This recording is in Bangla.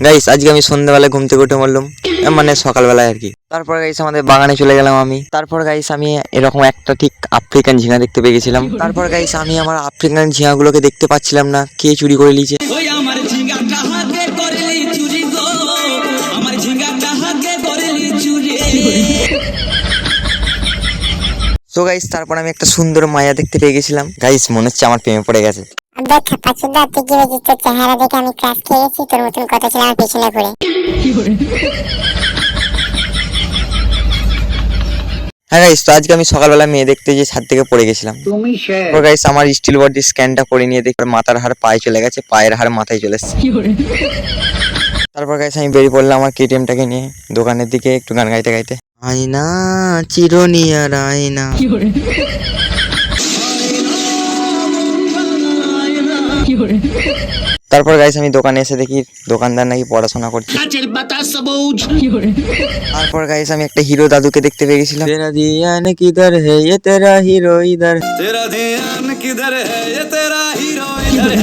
গাইস আজকে আমি সন্ধ্যাবেলায় ঘুম থেকে উঠে মরলাম, মানে সকালবেলায় আর কি। তারপর গাইস আমাদের বাগানে চলে গেলাম আমি। তারপর গাইস আমি এরকম একটা ঠিক আফ্রিকান ঝিঙা দেখতে পেয়ে গেছিলাম। তারপর গাইস আমি আমার আফ্রিকান ঝিঙাগুলোকে দেখতে পাচ্ছিলাম না, কে চুরি করে নিয়েছে। তো গাইস তারপর আমি একটা সুন্দর মায়া দেখতে পেয়ে গেছিলাম। গাইস মনে হচ্ছে আমার প্রেমে পড়ে গেছে। চেহারা দেখে আমি ক্রাশ খেয়ে গেছি, তোর মতন কথা ছিল আমার পেছনে ঘুরে। হ্যাঁ গাইস, তো আজকে আমি সকালবেলা মেয়ে দেখতে যে ছাদ থেকে পড়ে গেছিলাম। তো গাইস আমার স্টিল বডি স্ক্যানটা করে নিয়ে দেখি মাথার হাড় পায়ে চলে গেছে, পায়ের হাড় মাথায় চলে এসেছে। তারপর গাইস আমি বেরিয়ে পড়লাম আমার কেটিএমটাকে নিয়ে দোকানের দিকে, একটু গান গাইতে গাইতে। আয়না চিরনিয়ার আয়না। তারপর গাইস আমি দোকানে এসে দেখি দোকানদার নাকি পড়াশোনা করছে। তারপর গাইস আমি একটা হিরো দাদুকে দেখতে পেয়ে গেছিলাম। তেরা ধিয়ান কিধর হে ये तेरा हीरो इधर, तेरा ध्यान किधर है ये तेरा हीरो इधर।